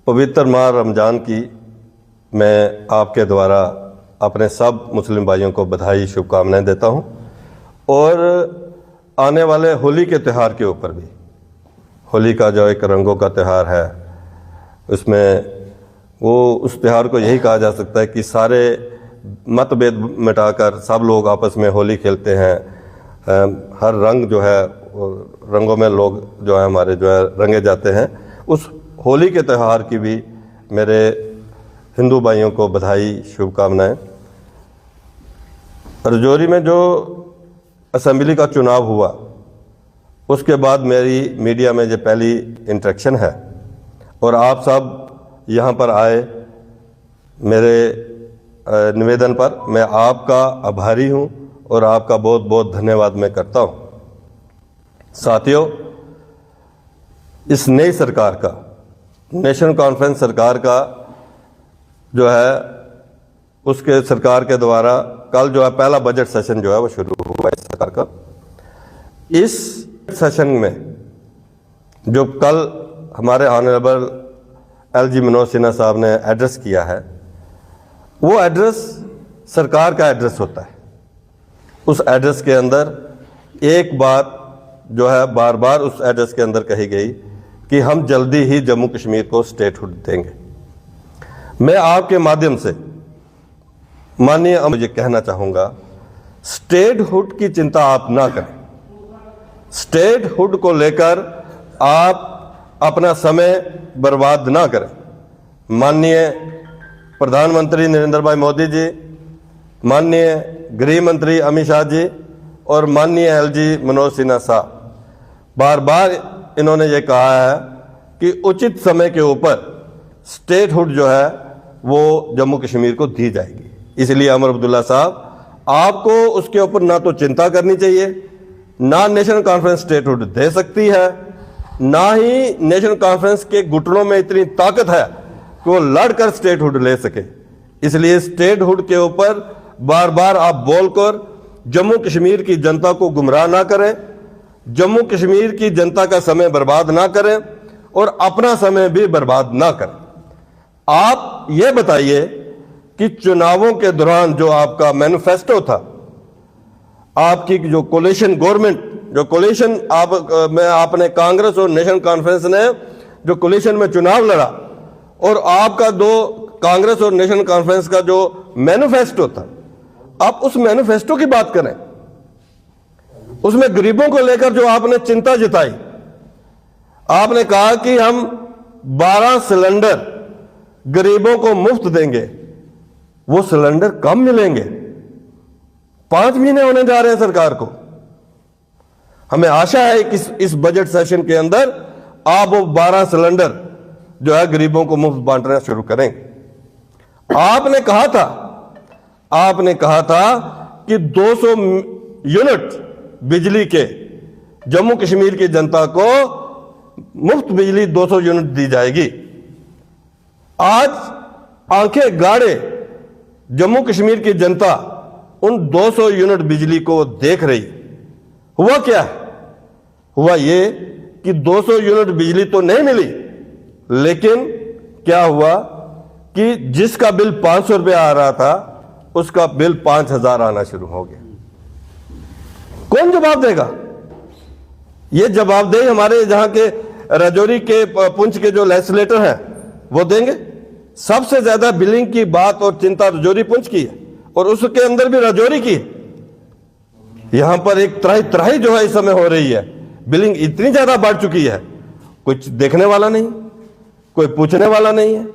पवित्र माह रमज़ान की मैं आपके द्वारा अपने सब मुस्लिम भाइयों को बधाई शुभकामनाएं देता हूं और आने वाले होली के त्यौहार के ऊपर भी, होली का जो एक रंगों का त्यौहार है, उसमें उस त्यौहार को यही कहा जा सकता है कि सारे मतभेद मिटाकर सब लोग आपस में होली खेलते हैं। हर रंग जो है, रंगों में लोग जो है हमारे जो है रंगे जाते हैं। उस होली के त्यौहार की भी मेरे हिंदू भाइयों को बधाई शुभकामनाएं। राजौरी में जो असेंबली का चुनाव हुआ, उसके बाद मेरी मीडिया में ये पहली इंटरेक्शन है और आप सब यहाँ पर आए। मेरे निवेदन पर मैं आपका आभारी हूँ और आपका बहुत बहुत धन्यवाद मैं करता हूँ। साथियों, इस नई सरकार का, नेशनल कॉन्फ्रेंस सरकार का जो है, उसके सरकार के द्वारा कल जो है पहला बजट सेशन जो है वो शुरू हुआ इस सरकार का। इस सेशन में जो कल हमारे ऑनरेबल LG मनोज सिन्हा साहब ने एड्रेस किया है, वो एड्रेस सरकार का एड्रेस होता है। उस एड्रेस के अंदर एक बात जो है बार बार उस एड्रेस के अंदर कही गई कि हम जल्दी ही जम्मू कश्मीर को स्टेटहुड देंगे। मैं आपके माध्यम से माननीय मुझे कहना चाहूँगा, स्टेटहुड की चिंता आप ना करें। स्टेटहुड को लेकर आप अपना समय बर्बाद ना करें। माननीय प्रधानमंत्री नरेंद्र भाई मोदी जी, माननीय गृह मंत्री अमित शाह जी और माननीय LG मनोज सिन्हा साहब, बार बार इन्होंने ये कहा है कि उचित समय के ऊपर स्टेटहुड जो है वो जम्मू कश्मीर को दी जाएगी। इसलिए अमर अब्दुल्ला साहब, आपको उसके ऊपर ना तो चिंता करनी चाहिए, ना नेशनल कॉन्फ्रेंस स्टेटहुड दे सकती है, ना ही नेशनल कॉन्फ्रेंस के घुटनों में इतनी ताकत है कि वो लड़कर स्टेटहुड ले सके। इसलिए स्टेटहुड के ऊपर बार बार आप बोलकर जम्मू कश्मीर की जनता को गुमराह ना करें, जम्मू कश्मीर की जनता का समय बर्बाद ना करें और अपना समय भी बर्बाद ना करें। आप ये बताइए कि चुनावों के दौरान जो आपका मैनिफेस्टो था, आपकी जो कोलिशन गवर्नमेंट, जो कोलिशन में आपने कांग्रेस और नेशनल कॉन्फ्रेंस ने जो कोलिशन में चुनाव लड़ा, और आपका दो कांग्रेस और नेशनल कॉन्फ्रेंस का जो मैनिफेस्टो था, आप उस मैनिफेस्टो की बात करें। उसमें गरीबों को लेकर जो आपने चिंता जताई, आपने कहा कि हम 12 सिलेंडर गरीबों को मुफ्त देंगे। वो सिलेंडर कब मिलेंगे? 5 महीने होने जा रहे हैं सरकार को। हमें आशा है कि इस बजट सेशन के अंदर आप वो 12 सिलेंडर जो है गरीबों को मुफ्त बांटना शुरू करेंगे। आपने कहा था कि 200 यूनिट बिजली के जम्मू कश्मीर की जनता को मुफ्त बिजली 200 यूनिट दी जाएगी। आज आंखें गाड़े जम्मू कश्मीर की जनता उन 200 यूनिट बिजली को देख रही। हुआ क्या है? हुआ ये कि 200 यूनिट बिजली तो नहीं मिली, लेकिन क्या हुआ कि जिसका बिल 500 रुपये आ रहा था, उसका बिल 5000 आना शुरू हो गया। कौन जवाब देगा? ये जवाबदेही हमारे जहां के राजौरी के, पुंछ के जो लेजिस्लेटर हैं वो देंगे। सबसे ज्यादा बिलिंग की बात और चिंता राजौरी पुंछ की है और उसके अंदर भी राजौरी की है। यहां पर एक त्राही जो है इस समय हो रही है। बिलिंग इतनी ज्यादा बढ़ चुकी है, कुछ देखने वाला नहीं, कोई पूछने वाला नहीं है।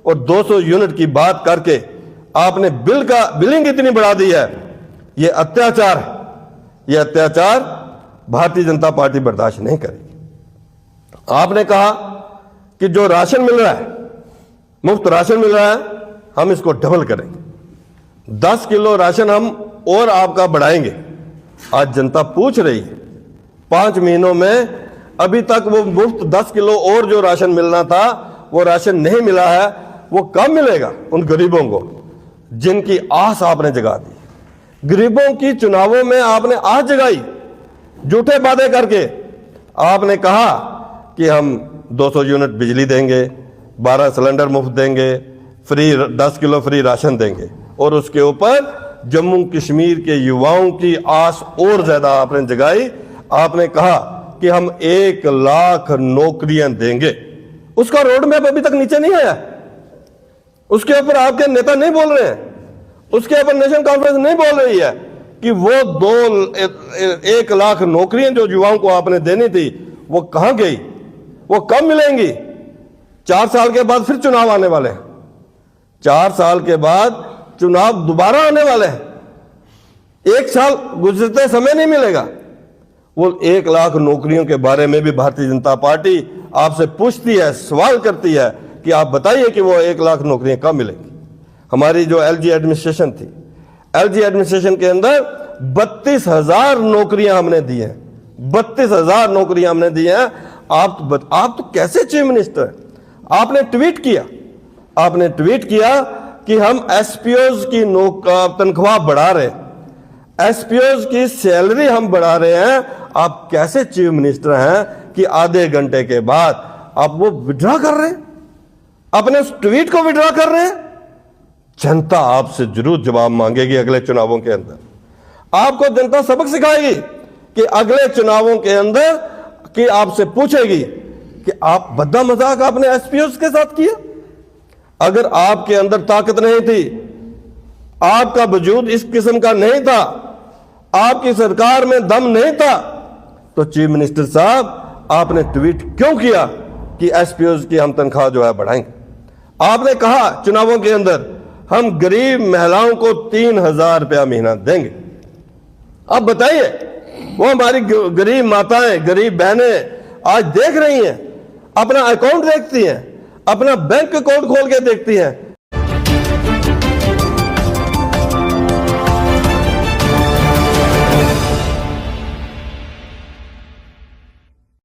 और 200 यूनिट की बात करके आपने बिलिंग इतनी बढ़ा दी है। यह अत्याचार है। यह अत्याचार भारतीय जनता पार्टी बर्दाश्त नहीं करेगी। आपने कहा कि जो राशन मिल रहा है, मुफ्त राशन मिल रहा है, हम इसको डबल करेंगे। 10 किलो राशन हम और आपका बढ़ाएंगे। आज जनता पूछ रही है, 5 महीनों में अभी तक वो मुफ्त 10 किलो और जो राशन मिलना था वो राशन नहीं मिला है। वो कब मिलेगा उन गरीबों को जिनकी आस आपने जगा दी? गरीबों की चुनावों में आपने आस जगाई, झूठे वादे करके। आपने कहा कि हम 200 यूनिट बिजली देंगे, 12 सिलेंडर मुफ्त देंगे, फ्री 10 किलो फ्री राशन देंगे, और उसके ऊपर जम्मू कश्मीर के युवाओं की आस और ज्यादा आपने जगाई। आपने कहा कि हम 1 लाख नौकरियां देंगे। उसका रोड मैप अभी तक नीचे नहीं आया। उसके ऊपर आपके नेता नहीं बोल रहे हैं, उसके ऊपर नेशनल कॉन्फ्रेंस नहीं बोल रही है कि वो 1 लाख नौकरियां जो युवाओं को आपने देनी थी वो कहां गई, वो कब मिलेंगी। 4 साल के बाद फिर चुनाव आने वाले हैं, 4 साल के बाद चुनाव दोबारा आने वाले हैं, 1 साल गुजरते समय नहीं मिलेगा। वो 1 लाख नौकरियों के बारे में भी भारतीय जनता पार्टी आपसे पूछती है, सवाल करती है कि आप बताइए कि वो 1 लाख नौकरियां कब मिलेंगी। हमारी जो एलजी एडमिनिस्ट्रेशन थी, एलजी एडमिनिस्ट्रेशन के अंदर 32,000 नौकरियां हमने दी हैं, 32,000 नौकरियां हमने दी हैं। आप तो कैसे चीफ मिनिस्टर हैं? आपने ट्वीट किया कि हम एसपीओज की तनख्वाह बढ़ा रहे हैं, एसपीओज की सैलरी हम बढ़ा रहे हैं। आप कैसे चीफ मिनिस्टर हैं कि आधे घंटे के बाद आप वो विड्रॉ कर रहे हैं, अपने उस ट्वीट को विड्रॉ कर रहे हैं? जनता आपसे जरूर जवाब मांगेगी अगले चुनावों के अंदर। आपको जनता सबक सिखाएगी कि अगले चुनावों के अंदर कि आपसे पूछेगी कि आप बद्दा मजाक आपने एसपीओज के साथ किया। अगर आपके अंदर ताकत नहीं थी, आपका वजूद इस किस्म का नहीं था, आपकी सरकार में दम नहीं था, तो चीफ मिनिस्टर साहब आपने ट्वीट क्यों किया कि एसपीओज की हम तनख्वाह जो है बढ़ाएंगे? आपने कहा चुनावों के अंदर हम गरीब महिलाओं को 3,000 रुपया महीना देंगे। अब बताइए, वो हमारी गरीब माताएं, गरीब बहनें आज देख रही हैं, अपना अकाउंट देखती हैं, अपना बैंक अकाउंट खोल के देखती हैं।